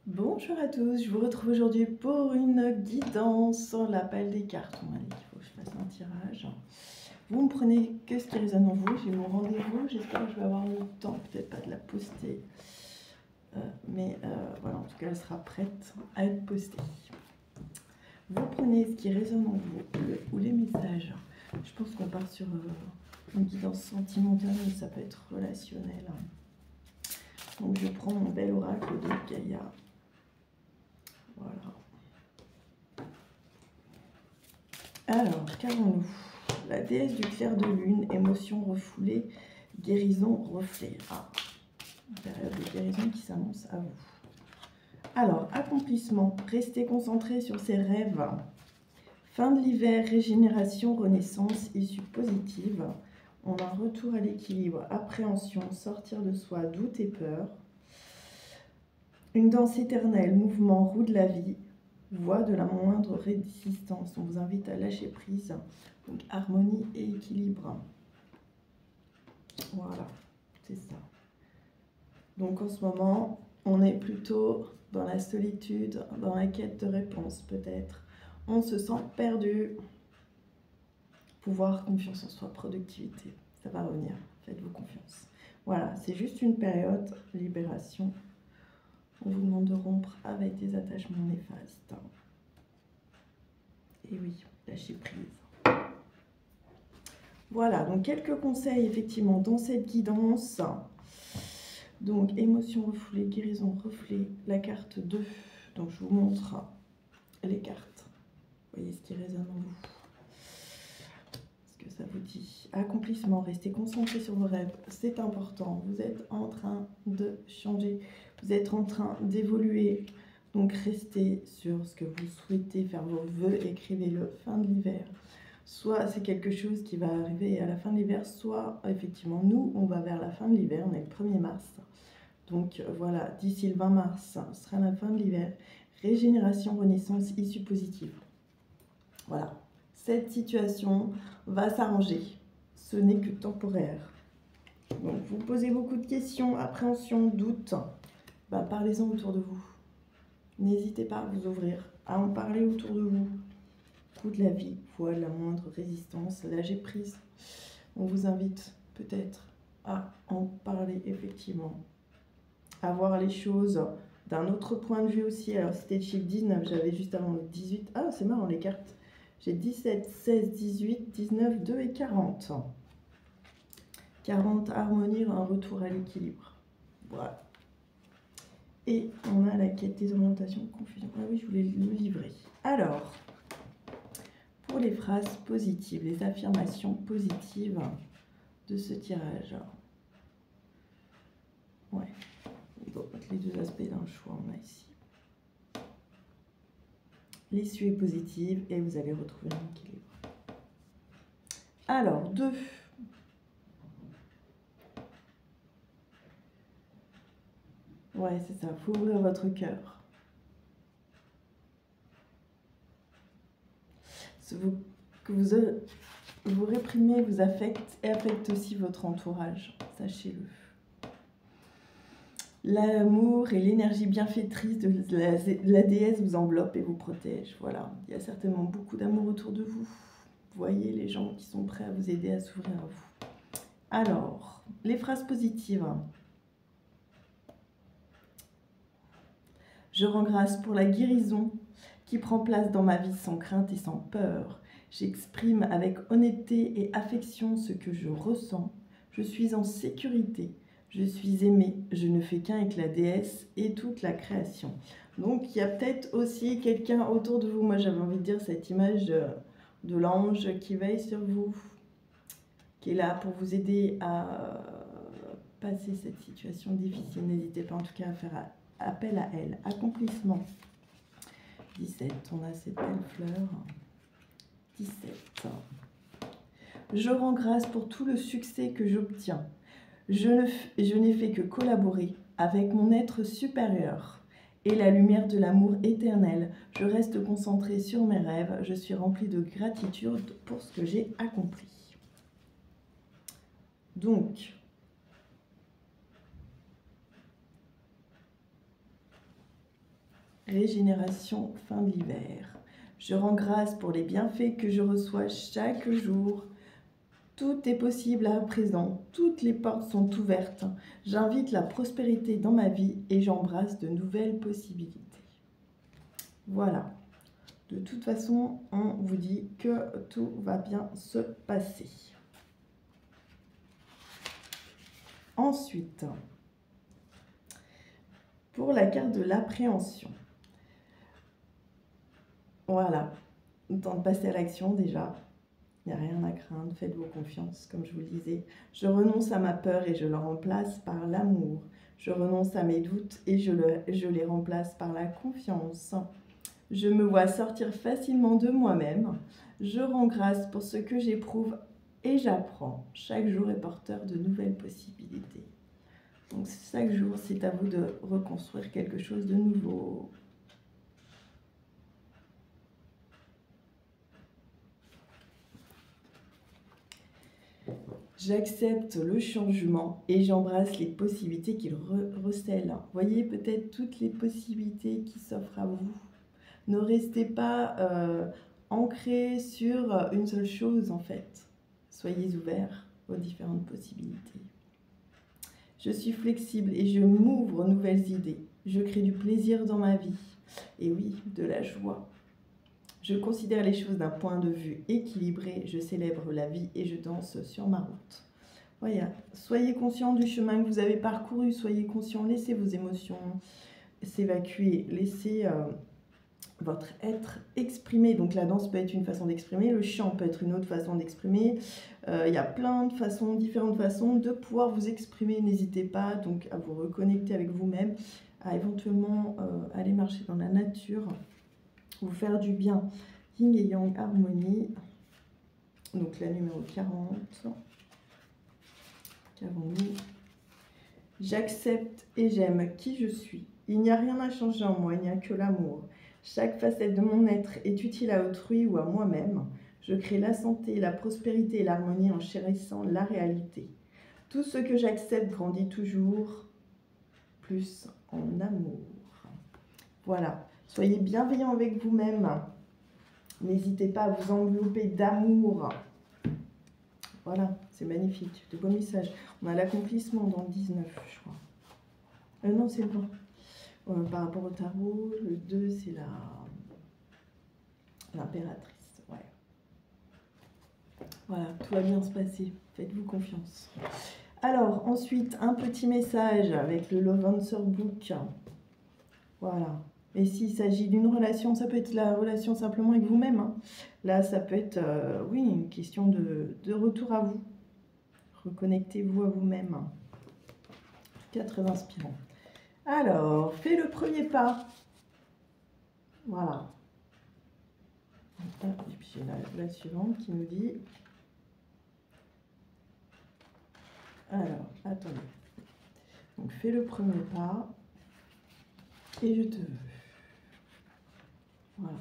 Bonjour à tous, je vous retrouve aujourd'hui pour une guidance sur l'appel des cartes. Bon, allez, il faut que je fasse un tirage. Vous ne prenez que ce qui résonne en vous. J'ai mon rendez-vous, j'espère que je vais avoir le temps, peut-être pas de la poster. Voilà, en tout cas, elle sera prête à être postée. Vous prenez ce qui résonne en vous, ou les messages. Je pense qu'on part sur une guidance sentimentale, mais ça peut être relationnel. Donc je prends mon bel oracle de Gaïa. Voilà. Alors, qu'avons-nous? La déesse du clair de lune, émotion refoulée, guérison reflet. Ah, une période de guérison qui s'annonce à vous. Alors, accomplissement, restez concentré sur ses rêves. Fin de l'hiver, régénération, renaissance, issue positive. On a un retour à l'équilibre, appréhension, sortir de soi, doute et peur. Une danse éternelle, mouvement, roue de la vie, voie de la moindre résistance. On vous invite à lâcher prise. Donc harmonie et équilibre. Voilà, c'est ça. Donc en ce moment, on est plutôt dans la solitude, dans la quête de réponse peut-être. On se sent perdu. Pouvoir, confiance en soi, productivité. Ça va revenir, faites-vous confiance. Voilà, c'est juste une période, libération. On vous demande de rompre avec des attachements néfastes. Et oui, lâcher prise. Voilà, donc quelques conseils effectivement dans cette guidance. Donc émotion refoulée, guérison reflet, la carte 2. Donc je vous montre les cartes. Voyez ce qui résonne en vous. Ce que ça vous dit. Accomplissement, restez concentré sur vos rêves, c'est important. Vous êtes en train de changer, vous êtes en train d'évoluer. Donc restez sur ce que vous souhaitez, faire vos vœux, écrivez-le. Fin de l'hiver. Soit c'est quelque chose qui va arriver à la fin de l'hiver, soit effectivement nous on va vers la fin de l'hiver, on est le 1er mars. Donc voilà, d'ici le 20 mars, ce sera la fin de l'hiver. Régénération, renaissance, issue positive. Voilà, cette situation va s'arranger. Ce n'est que temporaire. Donc vous posez beaucoup de questions, appréhension, doutes. Parlez-en autour de vous. N'hésitez pas à vous ouvrir, à en parler autour de vous. Coût de la vie, voie la moindre résistance, lâcher prise. On vous invite peut-être à en parler effectivement. À voir les choses d'un autre point de vue aussi. Alors c'était le chiffre 19, j'avais juste avant le 18. Ah c'est marrant les cartes. J'ai 17, 16, 18, 19, 2 et 40. 40, harmonie, un retour à l'équilibre. Voilà. Et on a la quête des orientations, confusion. Ah oui, je voulais le livrer. Alors, pour les phrases positives, les affirmations positives de ce tirage. Ouais. Bon, les deux aspects d'un choix, on a ici. L'issue est positive et vous allez retrouver un équilibre. Alors, 2. Ouais, c'est ça, il faut ouvrir votre cœur. Que vous réprimez vous affecte et affecte aussi votre entourage, sachez-le. L'amour et l'énergie bienfaitrice de la déesse vous enveloppe et vous protège. Voilà, il y a certainement beaucoup d'amour autour de vous. Voyez les gens qui sont prêts à vous aider à s'ouvrir à vous. Alors, les phrases positives. Je rends grâce pour la guérison qui prend place dans ma vie sans crainte et sans peur. J'exprime avec honnêteté et affection ce que je ressens. Je suis en sécurité. Je suis aimée. Je ne fais qu'un avec la déesse et toute la création. Donc, il y a peut-être aussi quelqu'un autour de vous. Moi, j'avais envie de dire cette image de l'ange qui veille sur vous, qui est là pour vous aider à passer cette situation difficile. N'hésitez pas en tout cas à faire appel à elle. Accomplissement. 17, on a cette belle fleur. 17. Je rends grâce pour tout le succès que j'obtiens. Je n'ai fait que collaborer avec mon être supérieur et la lumière de l'amour éternel. Je reste concentrée sur mes rêves. Je suis remplie de gratitude pour ce que j'ai accompli. Donc, régénération, fin de l'hiver. Je rends grâce pour les bienfaits que je reçois chaque jour. Tout est possible à présent, toutes les portes sont ouvertes. J'invite la prospérité dans ma vie et j'embrasse de nouvelles possibilités. Voilà. De toute façon, on vous dit que tout va bien se passer. Ensuite, pour la carte de l'appréhension. Voilà. Le temps de passer à l'action déjà. Il n'y a rien à craindre, faites-vous confiance, comme je vous le disais. Je renonce à ma peur et je la remplace par l'amour. Je renonce à mes doutes et je les remplace par la confiance. Je me vois sortir facilement de moi-même. Je rends grâce pour ce que j'éprouve et j'apprends. Chaque jour est porteur de nouvelles possibilités. Donc chaque jour, c'est à vous de reconstruire quelque chose de nouveau. J'accepte le changement et j'embrasse les possibilités qu'il recèle. Voyez peut-être toutes les possibilités qui s'offrent à vous. Ne restez pas ancré sur une seule chose en fait. Soyez ouverts aux différentes possibilités. Je suis flexible et je m'ouvre aux nouvelles idées. Je crée du plaisir dans ma vie. Et oui, de la joie. Je considère les choses d'un point de vue équilibré. Je célèbre la vie et je danse sur ma route. Voilà. Soyez conscient du chemin que vous avez parcouru. Soyez conscient. Laissez vos émotions s'évacuer. Laissez votre être exprimé. Donc la danse peut être une façon d'exprimer. Le chant peut être une autre façon d'exprimer. Il y a plein de façons, différentes façons de pouvoir vous exprimer. N'hésitez pas donc à vous reconnecter avec vous-même, à éventuellement aller marcher dans la nature, vous faire du bien. Yin et Yang harmonie. Donc la numéro 40. Qu'avons-nous? J'accepte et j'aime qui je suis. Il n'y a rien à changer en moi, il n'y a que l'amour. Chaque facette de mon être est utile à autrui ou à moi-même. Je crée la santé, la prospérité et l'harmonie en chérissant la réalité. Tout ce que j'accepte grandit toujours plus en amour. Voilà. Soyez bienveillants avec vous-même. N'hésitez pas à vous envelopper d'amour. Voilà, c'est magnifique. De beaux messages. On a l'accomplissement dans le 19, je crois. Non, c'est le 20. Par rapport au tarot, le 2, c'est l'impératrice. Ouais. Voilà, tout va bien se passer. Faites-vous confiance. Alors, ensuite, un petit message avec le Love Answer Book. Voilà. Et s'il s'agit d'une relation, ça peut être la relation simplement avec vous-même. Hein. Là, ça peut être, oui, une question de retour à vous. Reconnectez-vous à vous-même. En tout cas, très inspirant. Alors, fais le premier pas. Voilà. Et puis j'ai la suivante qui nous dit... Alors, attendez. Donc, fais le premier pas. Et je te veux. Voilà.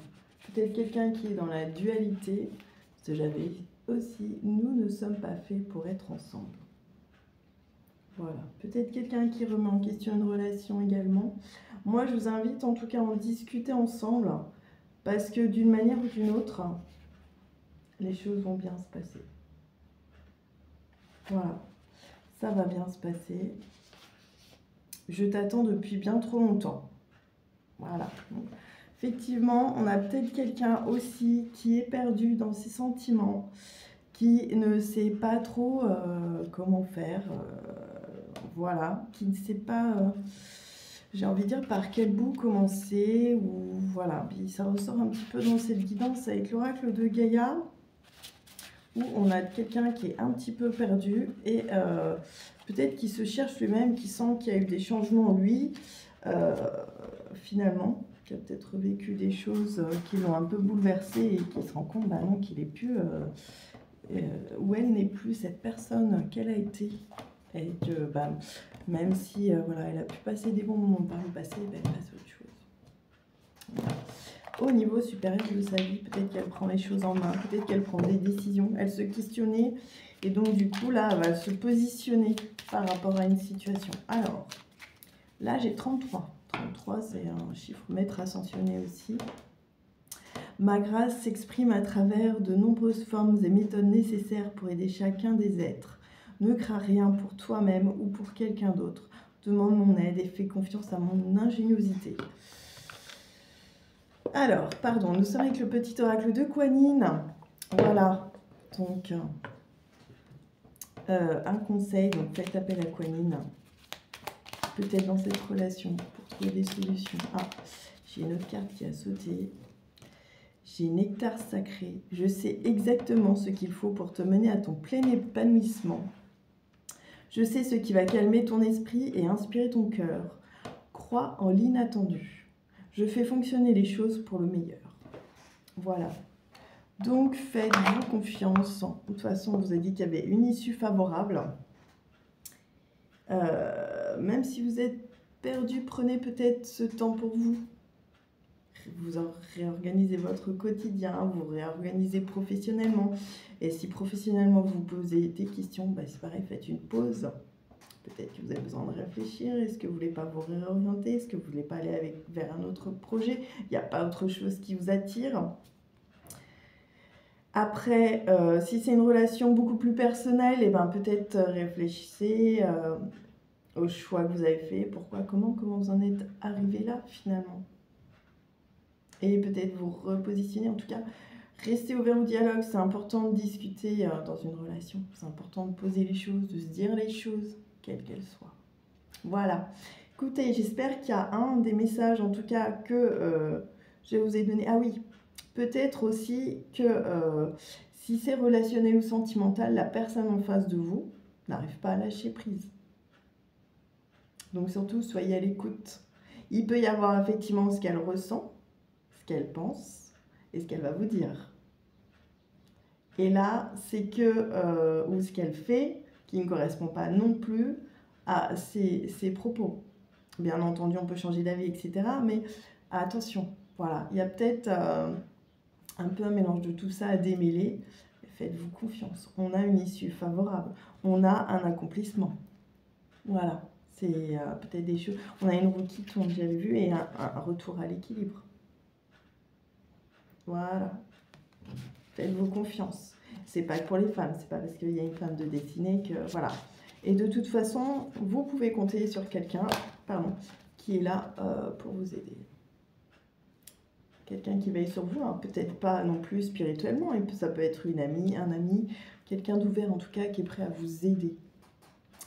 Peut-être quelqu'un qui est dans la dualité. Parce que j'avais aussi, nous ne sommes pas faits pour être ensemble. Voilà. Peut-être quelqu'un qui remet en question une relation également. Moi, je vous invite en tout cas à en discuter ensemble. Parce que d'une manière ou d'une autre, les choses vont bien se passer. Voilà. Ça va bien se passer. Je t'attends depuis bien trop longtemps. Voilà. Donc, effectivement, on a peut-être quelqu'un aussi qui est perdu dans ses sentiments, qui ne sait pas trop comment faire, voilà, qui ne sait pas, j'ai envie de dire, par quel bout commencer, ou voilà. Puis ça ressort un petit peu dans cette guidance avec l'oracle de Gaïa, où on a quelqu'un qui est un petit peu perdu, et peut-être qu'il se cherche lui-même, qui sent qu'il y a eu des changements en lui, finalement, qui a peut-être vécu des choses qui l'ont un peu bouleversé et qui se rend compte bah non, qu'il est plus, ou elle n'est plus cette personne qu'elle a été. Et que bah, même si voilà, elle a pu passer des bons moments par le passé, bah, elle passe à autre chose. Voilà. Au niveau supérieur de sa vie, peut-être qu'elle prend les choses en main, peut-être qu'elle prend des décisions, elle se questionnait et donc du coup là, elle va se positionner par rapport à une situation. Alors, là j'ai 33. 33, c'est un chiffre maître ascensionné aussi. Ma grâce s'exprime à travers de nombreuses formes et méthodes nécessaires pour aider chacun des êtres. Ne crains rien pour toi-même ou pour quelqu'un d'autre. Demande mon aide et fais confiance à mon ingéniosité. Alors, pardon, nous sommes avec le petit oracle de Kuan Yin. Voilà, donc un conseil, donc faites appel à Kuan Yin. Peut-être dans cette relation pour trouver des solutions. Ah, j'ai une autre carte qui a sauté. J'ai nectar sacré. Je sais exactement ce qu'il faut pour te mener à ton plein épanouissement. Je sais ce qui va calmer ton esprit et inspirer ton cœur. Crois en l'inattendu. Je fais fonctionner les choses pour le meilleur. Voilà. Donc, faites-vous confiance. De toute façon, on vous a dit qu'il y avait une issue favorable. Même si vous êtes perdu, prenez peut-être ce temps pour vous. Vous réorganisez votre quotidien, vous réorganisez professionnellement. Et si professionnellement vous posez des questions, bah c'est pareil, faites une pause. Peut-être que vous avez besoin de réfléchir. Est-ce que vous ne voulez pas vous réorienter? Est-ce que vous ne voulez pas aller vers un autre projet? Il n'y a pas autre chose qui vous attire? Après, si c'est une relation beaucoup plus personnelle, et ben peut-être réfléchissez au choix que vous avez fait. Pourquoi, comment vous en êtes arrivé là finalement? Et peut-être vous repositionner, en tout cas, restez ouvert au dialogue. C'est important de discuter dans une relation. C'est important de poser les choses, de se dire les choses, quelles qu'elles soient. Voilà. Écoutez, j'espère qu'il y a un des messages, en tout cas, que je vous ai donné. Ah oui, peut-être aussi que si c'est relationnel ou sentimental, la personne en face de vous n'arrive pas à lâcher prise. Donc surtout, soyez à l'écoute. Il peut y avoir effectivement ce qu'elle ressent, ce qu'elle pense et ce qu'elle va vous dire. Et là, c'est que, ou ce qu'elle fait, qui ne correspond pas non plus à ses propos. Bien entendu, on peut changer d'avis, etc. Mais attention, voilà, il y a peut-être un peu un mélange de tout ça à démêler. Faites-vous confiance. On a une issue favorable. On a un accomplissement. Voilà, c'est peut-être des choses. On a une roue qui tourne, j'avais vu, et un retour à l'équilibre. Voilà. Faites-vous confiance. C'est pas que pour les femmes, c'est pas parce qu'il y a une femme de destinée que... Voilà. Et de toute façon, vous pouvez compter sur quelqu'un, qui est là pour vous aider. Quelqu'un qui veille sur vous, hein, peut-être pas non plus spirituellement, et ça peut être une amie, un ami, quelqu'un d'ouvert en tout cas, qui est prêt à vous aider,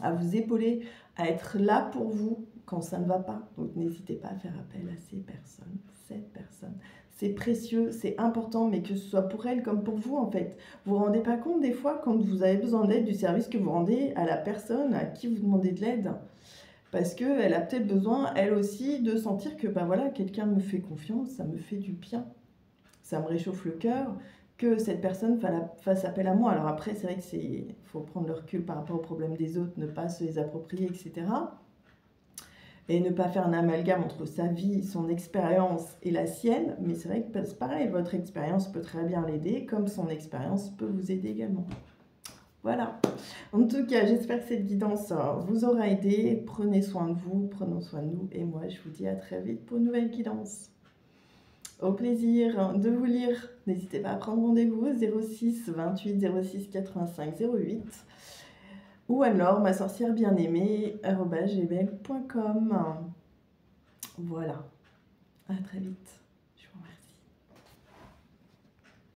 à vous épauler, à être là pour vous quand ça ne va pas. Donc n'hésitez pas à faire appel à ces personnes, cette personne. C'est précieux, c'est important, mais que ce soit pour elle comme pour vous en fait. Vous vous rendez pas compte des fois quand vous avez besoin d'aide du service que vous rendez à la personne à qui vous demandez de l'aide. Parce qu'elle a peut-être besoin, elle aussi, de sentir que bah voilà, quelqu'un me fait confiance, ça me fait du bien. Ça me réchauffe le cœur que cette personne fasse appel à moi. Alors après, c'est vrai que faut prendre le recul par rapport aux problèmes des autres, ne pas se les approprier, etc. Et ne pas faire un amalgame entre sa vie, son expérience et la sienne. Mais c'est vrai que c'est pareil, votre expérience peut très bien l'aider, comme son expérience peut vous aider également. Voilà. En tout cas, j'espère que cette guidance vous aura aidé. Prenez soin de vous, prenons soin de nous. Et moi, je vous dis à très vite pour une nouvelle guidance. Au plaisir de vous lire. N'hésitez pas à prendre rendez-vous 06 28 06 85 08 ou alors ma sorcière bien-aimée @gmail.com. Voilà. À très vite.